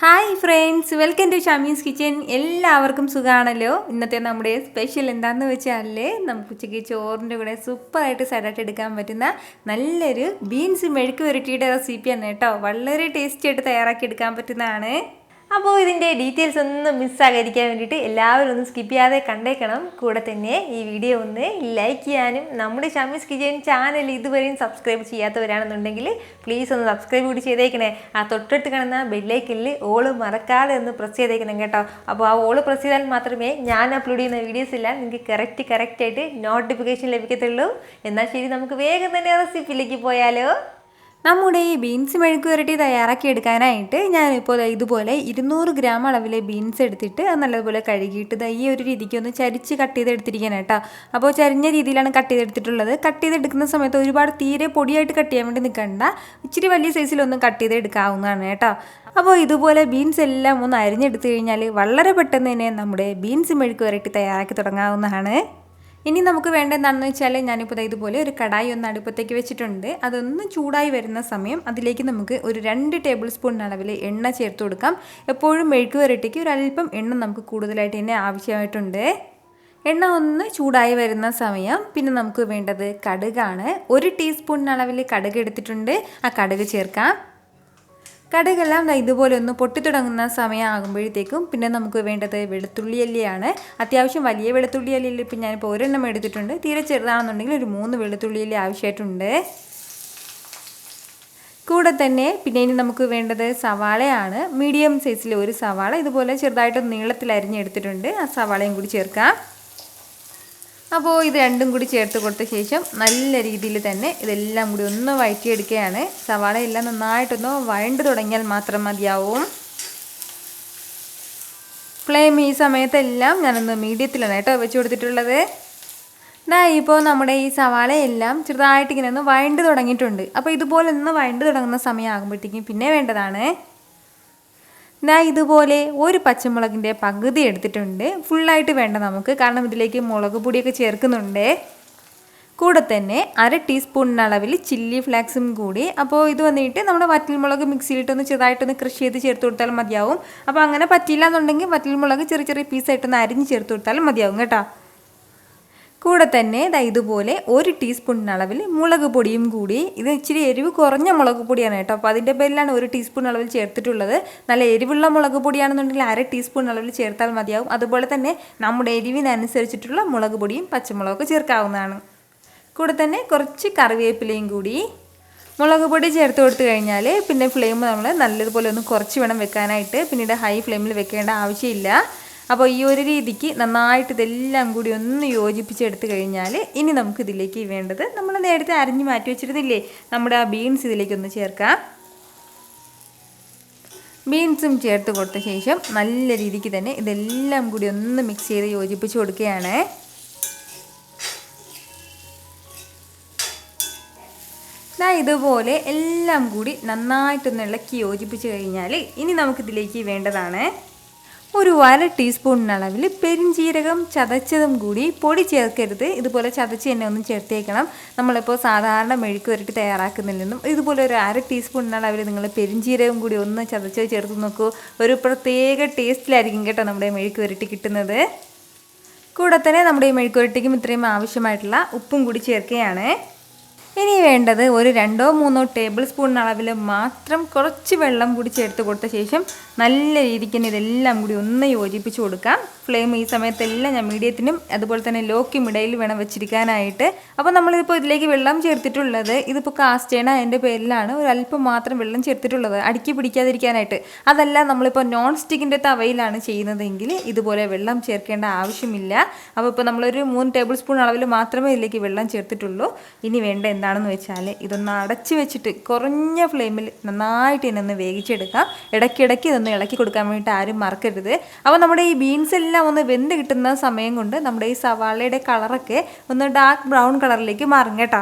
Hi friends, welcome to Shami's kitchen. എല്ലാവർക്കും സുഖമാണല്ലോ. ഇന്നത്തെ നമ്മുടെ സ്പെഷ്യൽ എന്താണെന്ന് വെച്ചാൽ നമുക്ക് ഉച്ചയ്ക്ക് ചോറിൻ്റെ കൂടെ സൂപ്പറായിട്ട് സൈഡായിട്ട് എടുക്കാൻ പറ്റുന്ന നല്ലൊരു ബീൻസ് മെഴുക്ക് പുരട്ടിയുടെ റെസിപ്പിയാണ് കേട്ടോ. വളരെ ടേസ്റ്റി ആയിട്ട് തയ്യാറാക്കി എടുക്കാൻ പറ്റുന്നതാണ്. അപ്പോൾ ഇതിൻ്റെ ഡീറ്റെയിൽസ് ഒന്നും മിസ്സാകാതിരിക്കാൻ വേണ്ടിയിട്ട് എല്ലാവരും ഒന്ന് സ്കിപ്പ് ചെയ്യാതെ കണ്ടേക്കണം. കൂടെ തന്നെ ഈ വീഡിയോ ഒന്ന് ലൈക്ക് ചെയ്യാനും നമ്മുടെ ഷമീസ് കിച്ചൻ ചാനൽ ഇതുവരെയും സബ്സ്ക്രൈബ് ചെയ്യാത്തവരാണെന്നുണ്ടെങ്കിൽ പ്ലീസ് ഒന്ന് സബ്സ്ക്രൈബ് കൂടി ചെയ്തേക്കണേ. ആ തൊട്ടടുത്ത് കാണുന്ന ബെല്ലൈക്കനിൽ ഓള് മറക്കാതെ ഒന്ന് പ്രസ് ചെയ്തേക്കണം കേട്ടോ. അപ്പോൾ ആ ഓള് പ്രസ് ചെയ്താൽ മാത്രമേ ഞാൻ അപ്ലോഡ് ചെയ്യുന്ന വീഡിയോസ് എല്ലാം നിങ്ങൾക്ക് കറക്റ്റായിട്ട് നോട്ടിഫിക്കേഷൻ ലഭിക്കത്തുള്ളൂ. എന്നാൽ ശരി, നമുക്ക് വേഗം തന്നെ റെസിപ്പിയിലേക്ക് പോയാലോ. നമ്മുടെ ഈ ബീൻസ് മെഴുക്ക് പുരട്ടി തയ്യാറാക്കി എടുക്കാനായിട്ട് ഞാനിപ്പോൾ ഇതുപോലെ 200 ഗ്രാം അളവിലെ ബീൻസ് എടുത്തിട്ട് അത് നല്ലതുപോലെ കഴുകിയിട്ട് ഈ ഒരു രീതിക്ക് ഒന്ന് ചരിച്ച് കട്ട് ചെയ്തെടുത്തിരിക്കണം കേട്ടോ. അപ്പോൾ ചരിഞ്ഞ രീതിയിലാണ് കട്ട് ചെയ്തെടുത്തിട്ടുള്ളത്. കട്ട് ചെയ്തെടുക്കുന്ന സമയത്ത് ഒരുപാട് തീരെ പൊടിയായിട്ട് കട്ട് ചെയ്യാൻ വേണ്ടി നിൽക്കണ്ട, ഇച്ചിരി വലിയ സൈസിലൊന്നും കട്ട് ചെയ്തെടുക്കാവുന്നതാണ് കേട്ടോ. അപ്പോൾ ഇതുപോലെ ബീൻസ് എല്ലാം ഒന്ന് അരിഞ്ഞെടുത്ത് കഴിഞ്ഞാൽ വളരെ പെട്ടെന്ന് തന്നെ നമ്മുടെ ബീൻസ് മെഴുക്ക് പുരട്ടി തയ്യാറാക്കി തുടങ്ങാവുന്നതാണ്. ഇനി നമുക്ക് വേണ്ട എന്താണെന്ന് വെച്ചാൽ ഞാനിപ്പോൾ ഇതുപോലെ ഒരു കടായി ഒന്ന് അടുപ്പത്തേക്ക് വെച്ചിട്ടുണ്ട്. അതൊന്ന് ചൂടായി വരുന്ന സമയം അതിലേക്ക് നമുക്ക് ഒരു 2 ടേബിൾ സ്പൂൺ അളവിൽ എണ്ണ ചേർത്ത് കൊടുക്കാം. എപ്പോഴും മെഴുക്ക് പുരട്ടിക്ക് ഒരല്പം എണ്ണ നമുക്ക് കൂടുതലായിട്ട് തന്നെ ആവശ്യമായിട്ടുണ്ട്. എണ്ണ ഒന്ന് ചൂടായി വരുന്ന സമയം പിന്നെ നമുക്ക് വേണ്ടത് കടുകാണ്. 1 ടീസ്പൂൺ അളവിൽ കടുക് എടുത്തിട്ടുണ്ട്. ആ കടുക് ചേർക്കാം. കടുകെല്ലാം ഇതുപോലെ ഒന്ന് പൊട്ടിത്തുടങ്ങുന്ന സമയമാകുമ്പോഴത്തേക്കും പിന്നെ നമുക്ക് വേണ്ടത് വെളുത്തുള്ളി അല്ലിയാണ്. അത്യാവശ്യം വലിയ വെളുത്തുള്ളി അല്ലിയിൽ ഇപ്പം ഞാനിപ്പോൾ ഒരെണ്ണം എടുത്തിട്ടുണ്ട്. തീരെ ചെറുതാണെന്നുണ്ടെങ്കിൽ ഒരു 3 വെളുത്തുള്ളി അല്ലി ആവശ്യമായിട്ടുണ്ട്. കൂടെ തന്നെ പിന്നെ ഇനി നമുക്ക് വേണ്ടത് സവാളയാണ്. മീഡിയം സൈസിൽ ഒരു സവാള ഇതുപോലെ ചെറുതായിട്ട് നീളത്തിൽ അരിഞ്ഞെടുത്തിട്ടുണ്ട്. ആ സവാളയും കൂടി ചേർക്കാം. അപ്പോൾ ഇത് രണ്ടും കൂടി ചേർത്ത് കൊടുത്ത ശേഷം നല്ല രീതിയിൽ തന്നെ ഇതെല്ലാം കൂടി ഒന്ന് വഴറ്റിയെടുക്കുകയാണ്. സവാള എല്ലാം നന്നായിട്ടൊന്ന് വഴണ്ട് തുടങ്ങിയാൽ മാത്രം മതിയാവും. ഫ്ലെയിം ഈ സമയത്തെല്ലാം ഞാനൊന്ന് മീഡിയത്തിലാണ് കേട്ടോ വെച്ച് കൊടുത്തിട്ടുള്ളത്. ഇപ്പോൾ നമ്മുടെ ഈ സവാളയെല്ലാം ചെറുതായിട്ട് ഇങ്ങനെ ഒന്ന് വഴണ്ട് തുടങ്ങിയിട്ടുണ്ട്. അപ്പോൾ ഇതുപോലെ ഒന്ന് വഴണ്ട് തുടങ്ങുന്ന സമയമാകുമ്പോഴത്തേക്കും പിന്നെ വേണ്ടതാണ് ഇതുപോലെ ഒരു പച്ചമുളകിൻ്റെ പകുതി എടുത്തിട്ടുണ്ട്. ഫുള്ളായിട്ട് വേണ്ട നമുക്ക്, കാരണം ഇതിലേക്ക് മുളക് പൊടിയൊക്കെ ചേർക്കുന്നുണ്ട്. കൂടെ തന്നെ 1/2 ടീസ്പൂൺ അളവിൽ ചില്ലി ഫ്ലാക്സും കൂടി. അപ്പോൾ ഇത് വന്നിട്ട് നമ്മുടെ വറ്റൽമുളക് മിക്സിയിലിട്ടൊന്ന് ചെറുതായിട്ടൊന്ന് ക്രഷ് ചെയ്ത് ചേർത്ത് കൊടുത്താൽ മതിയാവും. അപ്പോൾ അങ്ങനെ പറ്റില്ല എന്നുണ്ടെങ്കിൽ വറ്റൽമുളക് ചെറിയ പീസായിട്ടൊന്ന് അരിഞ്ഞ് ചേർത്ത് കൊടുത്താലും മതിയാവും കേട്ടോ. കൂടെ തന്നെ ഇതുപോലെ 1 ടീസ്പൂൺ അളവിൽ മുളക് പൊടിയും കൂടി. ഇത് ഇച്ചിരി എരിവ് കുറഞ്ഞ മുളക് പൊടിയാണ് കേട്ടോ. അപ്പോൾ അതിൻ്റെ പേരിലാണ് 1 ടീസ്പൂൺ അളവിൽ ചേർത്തിട്ടുള്ളത്. നല്ല എരിവുള്ള മുളക് പൊടിയാണെന്നുണ്ടെങ്കിൽ 1/2 ടീസ്പൂൺ അളവിൽ ചേർത്താൽ മതിയാവും. അതുപോലെ തന്നെ നമ്മുടെ എരിവിനനുസരിച്ചിട്ടുള്ള മുളക് പൊടിയും പച്ചമുളകൊക്കെ ചേർക്കാവുന്നതാണ്. കൂടെ തന്നെ കുറച്ച് കറിവേപ്പിലയും കൂടി. മുളക് പൊടി ചേർത്ത് കൊടുത്തു കഴിഞ്ഞാൽ പിന്നെ ഫ്ലെയിം നമ്മൾ നല്ലതുപോലെ ഒന്ന് കുറച്ച് വേണം വെക്കാനായിട്ട്. പിന്നീട് ഹൈ ഫ്ലെയിമിൽ വെക്കേണ്ട ആവശ്യമില്ല. അപ്പോൾ ഈ ഒരു രീതിക്ക് നന്നായിട്ട് ഇതെല്ലാം കൂടി ഒന്ന് യോജിപ്പിച്ചെടുത്ത് കഴിഞ്ഞാൽ ഇനി നമുക്കിതിലേക്ക് വേണ്ടത് നമ്മൾ നേരത്തെ അരിഞ്ഞ് മാറ്റി വെച്ചിരുന്നില്ലേ നമ്മുടെ ആ ബീൻസ് ഇതിലേക്കൊന്ന് ചേർക്കാം. ബീൻസും ചേർത്ത് കൊടുത്ത ശേഷം നല്ല രീതിക്ക് തന്നെ ഇതെല്ലാം കൂടി ഒന്ന് മിക്സ് ചെയ്ത് യോജിപ്പിച്ച് കൊടുക്കുകയാണ്. ഇതുപോലെ എല്ലാം കൂടി നന്നായിട്ടൊന്ന് ഇളക്കി യോജിപ്പിച്ച് കഴിഞ്ഞാൽ ഇനി നമുക്കിതിലേക്ക് വേണ്ടതാണ് ഒരു 1/2 ടീസ്പൂൺ അളവിൽ പെരിഞ്ജീരകം ചതച്ചതും കൂടി. പൊടി ചേർക്കരുത്, ഇതുപോലെ ചതച്ച് തന്നെ ഒന്ന് ചേർത്തേക്കണം. നമ്മളിപ്പോൾ സാധാരണ മെഴുക്ക് പുരട്ടി തയ്യാറാക്കുന്നതിൽ നിന്നും ഇതുപോലെ ഒരു 1/2 ടീസ്പൂൺ അളവിൽ നിങ്ങൾ പെരിഞ്ജീരകം കൂടി ഒന്ന് ചതച്ച് ചേർത്ത് നോക്കൂ. ഒരു പ്രത്യേക ടേസ്റ്റിലായിരിക്കും കേട്ടോ നമ്മുടെ മെഴുക്ക് പുരട്ടി കിട്ടുന്നത്. കൂടെ തന്നെ നമ്മുടെ ഈ മെഴുക്ക് പുരട്ടിക്കും ഇത്രയും ആവശ്യമായിട്ടുള്ള ഉപ്പും കൂടി ചേർക്കുകയാണ്. ഇനി വേണ്ടത് ഒരു 2-3 ടേബിൾ സ്പൂൺ അളവിൽ മാത്രം കുറച്ച് വെള്ളം കൂടി ചേർത്ത് കൊടുത്ത ശേഷം നല്ല രീതിക്ക് തന്നെ ഇതെല്ലാം കൂടി ഒന്ന് യോജിപ്പിച്ച് കൊടുക്കാം. ഫ്ലെയിം ഈ സമയത്തെല്ലാം ഞാൻ മീഡിയത്തിനും അതുപോലെ തന്നെ ലോക്കും ഇടയിൽ വേണം വെച്ചിരിക്കാനായിട്ട്. അപ്പോൾ നമ്മളിപ്പോൾ ഇതിലേക്ക് വെള്ളം ചേർത്തിട്ടുള്ളത് ഇതിപ്പോൾ കാസ്റ്റ് ചെയ്യണ അതിൻ്റെ പേരിലാണ് ഒരല്പം മാത്രം വെള്ളം ചേർത്തിട്ടുള്ളത്, അടുക്കി പിടിക്കാതിരിക്കാനായിട്ട്. അതല്ല നമ്മളിപ്പോൾ നോൺ സ്റ്റിക്കിൻ്റെ തവയിലാണ് ചെയ്യുന്നതെങ്കിൽ ഇതുപോലെ വെള്ളം ചേർക്കേണ്ട ആവശ്യമില്ല. അപ്പോൾ ഇപ്പോൾ നമ്മളൊരു 3 ടേബിൾ സ്പൂൺ അളവിൽ മാത്രമേ ഇതിലേക്ക് വെള്ളം ചേർത്തിട്ടുള്ളൂ. ഇനി വേണ്ട എന്താണെന്ന് വെച്ചാൽ ഇതൊന്ന് അടച്ച് വെച്ചിട്ട് കുറഞ്ഞ ഫ്ലെയിമിൽ നന്നായിട്ട് തന്നെ ഒന്ന് വേവിച്ചെടുക്കാം. ഇടയ്ക്കിടയ്ക്ക് ഇതൊന്ന് ഇളക്കി കൊടുക്കാൻ വേണ്ടിയിട്ട് ആരും മറക്കരുത്. അപ്പോൾ നമ്മുടെ ഈ ബീൻസ് എല്ലാം ഒന്ന് വെന്ത് കിട്ടുന്ന സമയം കൊണ്ട് നമ്മുടെ ഈ സവാളയുടെ കളറൊക്കെ ഒന്ന് ഡാർക്ക് ബ്രൗൺ കളറിലേക്ക് മാറും കേട്ടോ.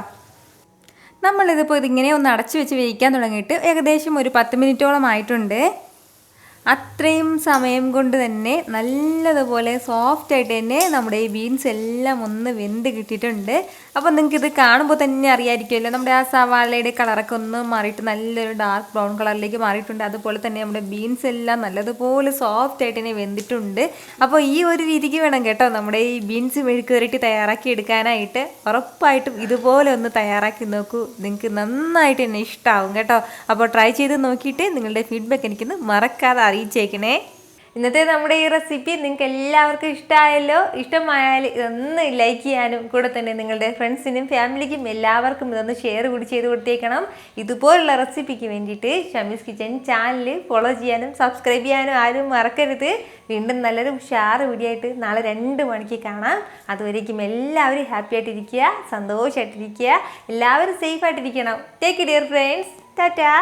നമ്മളിതിപ്പോൾ ഇതിങ്ങനെ ഒന്ന് അടച്ച് വെച്ച് വേവിക്കാൻ തുടങ്ങിയിട്ട് ഏകദേശം ഒരു 10 മിനിറ്റോളം ആയിട്ടുണ്ട്. അത്രയും സമയം കൊണ്ട് തന്നെ നല്ലതുപോലെ സോഫ്റ്റായിട്ട് തന്നെ നമ്മുടെ ഈ ബീൻസ് എല്ലാം ഒന്ന് വെന്ത് കിട്ടിയിട്ടുണ്ട്. അപ്പോൾ നിങ്ങൾക്ക് ഇത് കാണുമ്പോൾ തന്നെ അറിയാമായിരിക്കുമല്ലോ നമ്മുടെ ആ സവാളയുടെ കളറൊക്കെ ഒന്ന് മാറിയിട്ട് നല്ലൊരു ഡാർക്ക് ബ്രൗൺ കളറിലേക്ക് മാറിയിട്ടുണ്ട്. അതുപോലെ തന്നെ നമ്മുടെ ബീൻസ് എല്ലാം നല്ലതുപോലെ സോഫ്റ്റ് ആയിട്ട് തന്നെ വെന്തിട്ടുണ്ട്. അപ്പോൾ ഈ ഒരു രീതിക്ക് വേണം കേട്ടോ നമ്മുടെ ഈ ബീൻസ് മെഴുക്കുവരട്ടി തയ്യാറാക്കി എടുക്കാനായിട്ട്. ഉറപ്പായിട്ടും ഇതുപോലെ ഒന്ന് തയ്യാറാക്കി നോക്കൂ, നിങ്ങൾക്ക് നന്നായിട്ട് തന്നെ ഇഷ്ടമാവും കേട്ടോ. അപ്പോൾ ട്രൈ ചെയ്ത് നോക്കിയിട്ട് നിങ്ങളുടെ ഫീഡ്ബാക്ക് എനിക്കൊന്ന് മറക്കാതെ അറിയിച്ചേക്കണേ. ഇന്നത്തെ നമ്മുടെ ഈ റെസിപ്പി നിങ്ങൾക്ക് എല്ലാവർക്കും ഇഷ്ടമായല്ലോ. ഇഷ്ടമായാൽ ഇതൊന്ന് ലൈക്ക് ചെയ്യാനും കൂടെ തന്നെ നിങ്ങളുടെ ഫ്രണ്ട്സിനും ഫാമിലിക്കും എല്ലാവർക്കും ഇതൊന്ന് ഷെയർ കൂടി ചെയ്ത് കൊടുത്തേക്കണം. ഇതുപോലുള്ള റെസിപ്പിക്ക് വേണ്ടിയിട്ട് ഷമീസ് കിച്ചൻ ചാനൽ ഫോളോ ചെയ്യാനും സബ്സ്ക്രൈബ് ചെയ്യാനും ആരും മറക്കരുത്. വീണ്ടും നല്ലൊരു ഉഷാറ് വീഡിയോ ആയിട്ട് നാളെ 2 മണിക്ക് കാണാം. അതുവരേക്കും എല്ലാവരും ഹാപ്പി ആയിട്ടിരിക്കുക, സന്തോഷമായിട്ടിരിക്കുക, എല്ലാവരും സേഫ് ആയിട്ടിരിക്കണം. Take care friends. ടാറ്റാ.